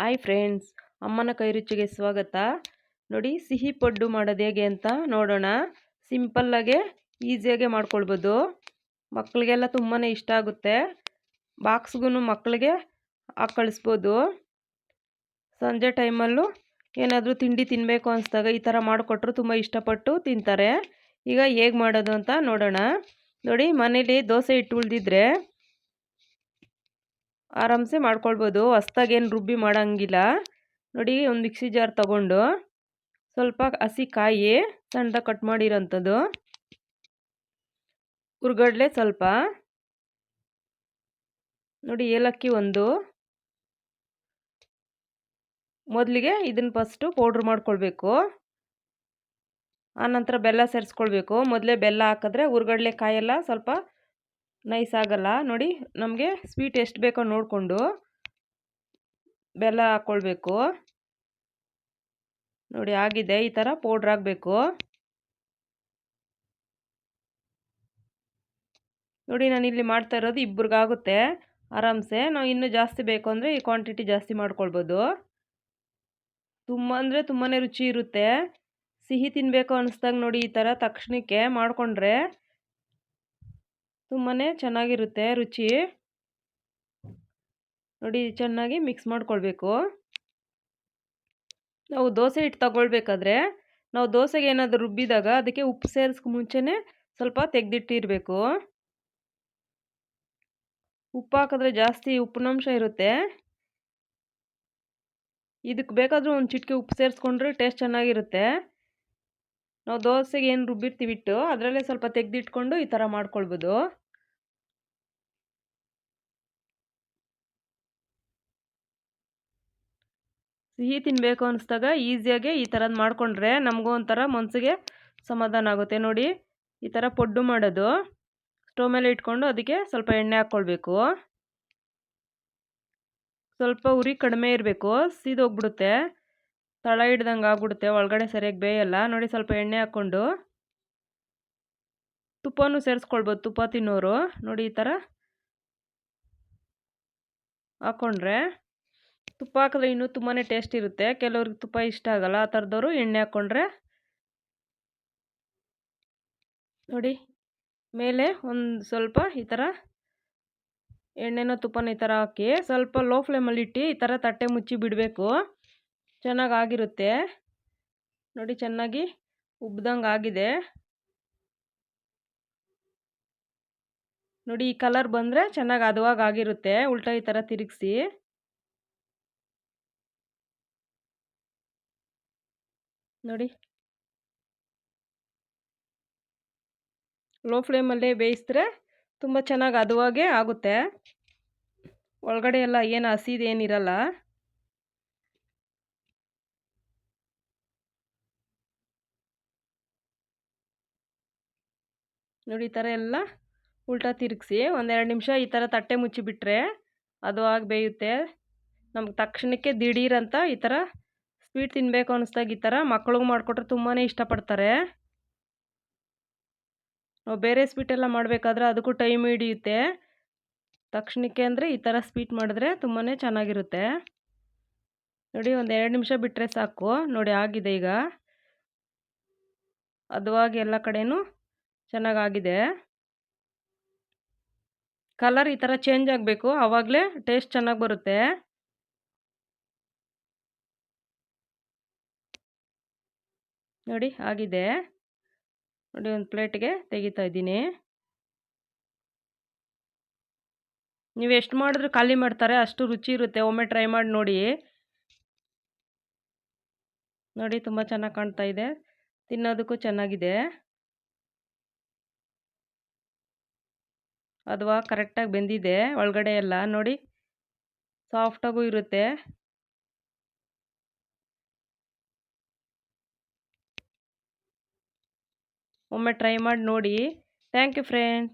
Hi friends, ಅಮ್ಮನ ಕೈ ರುಚಿಗೆ ಸ್ವಾಗತ. ನೋಡಿ, ಸಿಹಿ ಪಡ್ಡು ಮಾಡೋದು ಹೇಗೆ ಅಂತ ನೋಡೋಣ. ಸಿಂಪಲ್ಲಾಗೆ ಈಸಿಯಾಗೆ ಮಾಡ್ಕೊಳ್ಬೋದು. ಮಕ್ಕಳಿಗೆಲ್ಲ ತುಂಬಾ ಇಷ್ಟ ಆಗುತ್ತೆ. ಬಾಕ್ಸ್ಗೂ ಮಕ್ಕಳಿಗೆ ಹಾಕಿ ಕಳಿಸ್ಬೋದು. ಸಂಜೆ ಟೈಮಲ್ಲೂ ಏನಾದರೂ ತಿಂಡಿ ತಿನ್ನಬೇಕು ಅನಿಸ್ದಾಗ ಈ ಥರ ಮಾಡಿಕೊಟ್ರು ತುಂಬ ಇಷ್ಟಪಟ್ಟು ತಿಂತಾರೆ. ಈಗ ಹೇಗೆ ಮಾಡೋದು ಅಂತ ನೋಡೋಣ. ನೋಡಿ, ಮನೇಲಿ ದೋಸೆ ಹಿಟ್ಟು ಉಳಿದಿದ್ರೆ ಆರಾಮ್ಸೆ ಮಾಡ್ಕೊಳ್ಬೋದು. ಹೊಸ್ದಾಗೇನು ರುಬ್ಬಿ ಮಾಡೋಂಗಿಲ್ಲ. ನೋಡಿ, ಒಂದು ಮಿಕ್ಸಿ ಜಾರ್ ತಗೊಂಡು ಸ್ವಲ್ಪ ಹಸಿ ಕಾಯಿ ಸಣ್ಣದಾಗಿ ಕಟ್ ಮಾಡಿರೋಂಥದ್ದು, ಹುರ್ಗಡ್ಲೆ ಸ್ವಲ್ಪ, ನೋಡಿ ಏಲಕ್ಕಿ ಒಂದು. ಮೊದಲಿಗೆ ಇದನ್ನು ಫಸ್ಟು ಪೌಡ್ರ್ ಮಾಡ್ಕೊಳ್ಬೇಕು. ಆನಂತರ ಬೆಲ್ಲ ಸೇರಿಸ್ಕೊಳ್ಬೇಕು. ಮೊದಲೇ ಬೆಲ್ಲ ಹಾಕಿದ್ರೆ ಹುರ್ಗಡ್ಲೆ ಕಾಯೆಲ್ಲ ಸ್ವಲ್ಪ ನೈಸ್ ಆಗಲ್ಲ. ನೋಡಿ, ನಮಗೆ ಸ್ವೀಟ್ ಎಷ್ಟು ಬೇಕೋ ನೋಡಿಕೊಂಡು ಬೆಲ್ಲ ಹಾಕ್ಕೊಳ್ಬೇಕು. ನೋಡಿ ಆಗಿದೆ, ಈ ಥರ ಪೌಡ್ರ್ ಆಗಬೇಕು. ನೋಡಿ, ನಾನು ಇಲ್ಲಿ ಮಾಡ್ತಾ ಇರೋದು ಇಬ್ಬರಿಗಾಗುತ್ತೆ ಆರಾಮ್ಸೆ. ನಾವು ಇನ್ನೂ ಜಾಸ್ತಿ ಬೇಕು ಅಂದರೆ ಈ ಕ್ವಾಂಟಿಟಿ ಜಾಸ್ತಿ ಮಾಡ್ಕೊಳ್ಬೋದು. ತುಂಬ ಅಂದರೆ ತುಂಬಾ ರುಚಿ ಇರುತ್ತೆ. ಸಿಹಿ ತಿನ್ನಬೇಕು ಅನ್ನಿಸ್ದಾಗ ನೋಡಿ ಈ ಥರ ತಕ್ಷಣಕ್ಕೆ ಮಾಡಿಕೊಂಡ್ರೆ ತುಂಬಾ ಚೆನ್ನಾಗಿರುತ್ತೆ ರುಚಿ. ನೋಡಿ, ಚೆನ್ನಾಗಿ ಮಿಕ್ಸ್ ಮಾಡ್ಕೊಳ್ಬೇಕು. ನಾವು ದೋಸೆ ಹಿಟ್ಟು ತಗೊಳ್ಬೇಕಾದ್ರೆ ನಾವು ದೋಸೆಗೆ ಏನಾದರೂ ರುಬ್ಬಿದಾಗ ಅದಕ್ಕೆ ಉಪ್ಪು ಸೇರಿಸ್ಕೊ ಮುಂಚೆನೇ ಸ್ವಲ್ಪ ತೆಗೆದಿಟ್ಟಿರಬೇಕು. ಉಪ್ಪು ಹಾಕಿದ್ರೆ ಜಾಸ್ತಿ ಉಪ್ಪಿನಂಶ ಇರುತ್ತೆ. ಇದಕ್ಕೆ ಬೇಕಾದರೂ ಒಂದು ಚಿಟಿಕೆ ಉಪ್ಪು ಸೇರಿಸ್ಕೊಂಡ್ರೆ ಟೇಸ್ಟ್ ಚೆನ್ನಾಗಿರುತ್ತೆ. ನಾವು ದೋಸೆಗೆ ಏನು ರುಬ್ಬಿರ್ತೀವಿ ಹಿಟ್ಟು ಅದರಲ್ಲೇ ಸ್ವಲ್ಪ ತೆಗೆದಿಟ್ಕೊಂಡು ಈ ಥರ ಮಾಡ್ಕೊಳ್ಬೋದು. ಸಿಹಿ ತಿನ್ನಬೇಕು ಅನ್ನಿಸ್ದಾಗ ಈಸಿಯಾಗೆ ಈ ಥರದ್ದು ಮಾಡಿಕೊಂಡ್ರೆ ನಮಗೂ ಒಂಥರ ಮನಸ್ಸಿಗೆ ಸಮಾಧಾನ ಆಗುತ್ತೆ. ನೋಡಿ, ಈ ಥರ ಪಡ್ಡು ಮಾಡೋದು. ಸ್ಟವ್ ಮೇಲೆ ಇಟ್ಕೊಂಡು ಅದಕ್ಕೆ ಸ್ವಲ್ಪ ಎಣ್ಣೆ ಹಾಕ್ಕೊಳ್ಬೇಕು. ಸ್ವಲ್ಪ ಉರಿ ಕಡಿಮೆ ಇರಬೇಕು, ಸೀದೋಗ್ಬಿಡುತ್ತೆ, ತಳ ಹಿಡ್ದಂಗೆ ಆಗ್ಬಿಡುತ್ತೆ, ಒಳಗಡೆ ಸರಿಯಾಗಿ ಬೇಯಲ್ಲ. ನೋಡಿ, ಸ್ವಲ್ಪ ಎಣ್ಣೆ ಹಾಕ್ಕೊಂಡು ತುಪ್ಪನೂ ಸೇರಿಸ್ಕೊಳ್ಬೋದು, ತುಪ್ಪ ತಿನ್ನೋರು. ನೋಡಿ, ಈ ಥರ ಹಾಕ್ಕೊಂಡ್ರೆ ತುಪ್ಪ ಹಾಕಿದ್ರೆ ಇನ್ನೂ ತುಂಬಾ ಟೇಸ್ಟ್ ಇರುತ್ತೆ. ಕೆಲವ್ರಿಗೆ ತುಪ್ಪ ಇಷ್ಟ ಆಗಲ್ಲ, ಆ ಥರದವರು ಎಣ್ಣೆ ಹಾಕ್ಕೊಂಡ್ರೆ. ನೋಡಿ, ಮೇಲೆ ಒಂದು ಸ್ವಲ್ಪ ಈ ಥರ ಎಣ್ಣೆನೋ ತುಪ್ಪನ ಈ ಥರ ಹಾಕಿ ಸ್ವಲ್ಪ ಲೋ ಫ್ಲೇಮಲ್ಲಿ ಇಟ್ಟು ಈ ಥರ ತಟ್ಟೆ ಮುಚ್ಚಿ ಬಿಡಬೇಕು. ಚೆನ್ನಾಗಾಗಿರುತ್ತೆ. ನೋಡಿ, ಚೆನ್ನಾಗಿ ಉಬ್ದಂಗೆ ಆಗಿದೆ. ನೋಡಿ, ಈ ಕಲರ್ ಬಂದರೆ ಚೆನ್ನಾಗಿ ಹದವಾಗಿ ಆಗಿರುತ್ತೆ. ಉಲ್ಟಾ ಈ ಥರ ತಿರುಗಿಸಿ. ನೋಡಿ, ಲೋ ಫ್ಲೇಮಲ್ಲೇ ಬೇಯಿಸಿದ್ರೆ ತುಂಬ ಚೆನ್ನಾಗಿ ಹದವಾಗೇ ಆಗುತ್ತೆ. ಒಳಗಡೆ ಎಲ್ಲ ಏನು ಹಸಿದೇನಿರಲ್ಲ. ನೋಡಿ, ಈ ಥರ ಎಲ್ಲ ಉಲ್ಟಾ ತಿರುಗಿಸಿ ಒಂದೆರಡು ನಿಮಿಷ ಈ ಥರ ತಟ್ಟೆ ಮುಚ್ಚಿಬಿಟ್ರೆ ಹದವಾಗಿ ಬೇಯುತ್ತೆ. ನಮ್ಗೆ ತಕ್ಷಣಕ್ಕೆ ದಿಢೀರಂತ ಈ ಥರ ಸ್ವೀಟ್ ತಿನ್ನಬೇಕು ಅನ್ನಿಸ್ದಾಗ ಈ ಥರ ಮಕ್ಳಿಗೆ ಮಾಡಿಕೊಟ್ರೆ ತುಂಬಾ ಇಷ್ಟಪಡ್ತಾರೆ. ನಾವು ಬೇರೆ ಸ್ವೀಟೆಲ್ಲ ಮಾಡಬೇಕಾದ್ರೆ ಅದಕ್ಕೂ ಟೈಮ್ ಹಿಡಿಯುತ್ತೆ. ತಕ್ಷಣಕ್ಕೆ ಅಂದರೆ ಈ ಥರ ಸ್ವೀಟ್ ಮಾಡಿದ್ರೆ ತುಂಬಾ ಚೆನ್ನಾಗಿರುತ್ತೆ. ನೋಡಿ, ಒಂದು 2 ನಿಮಿಷ ಬಿಟ್ಟರೆ ಸಾಕು. ನೋಡಿ, ಆಗಿದೆ ಈಗ ಹದವಾಗಿ ಎಲ್ಲ ಕಡೆನೂ ಚೆನ್ನಾಗಾಗಿದೆ. ಕಲರ್ ಈ ಥರ ಚೇಂಜ್ ಆಗಬೇಕು, ಆವಾಗಲೇ ಟೇಸ್ಟ್ ಚೆನ್ನಾಗಿ ಬರುತ್ತೆ. ನೋಡಿ, ಆಗಿದೆ. ನೋಡಿ, ಒಂದು ಪ್ಲೇಟ್ಗೆ ತೆಗಿತಾ ಇದ್ದೀನಿ. ನೀವು ಎಷ್ಟು ಮಾಡಿದ್ರೂ ಖಾಲಿ ಮಾಡ್ತಾರೆ, ಅಷ್ಟು ರುಚಿ ಇರುತ್ತೆ. ಒಮ್ಮೆ ಟ್ರೈ ಮಾಡಿ ನೋಡಿ. ನೋಡಿ, ತುಂಬ ಚೆನ್ನಾಗಿ ಕಾಣ್ತಾ ಇದೆ, ತಿನ್ನೋದಕ್ಕೂ ಚೆನ್ನಾಗಿದೆ. ಅಥವಾ ಕರೆಕ್ಟಾಗಿ ಬೆಂದಿದೆ ಒಳಗಡೆ ಎಲ್ಲ. ನೋಡಿ, ಸಾಫ್ಟಾಗೂ ಇರುತ್ತೆ. ಒಮ್ಮೆ ಟ್ರೈ ಮಾಡಿ ನೋಡಿ. Thank you friends.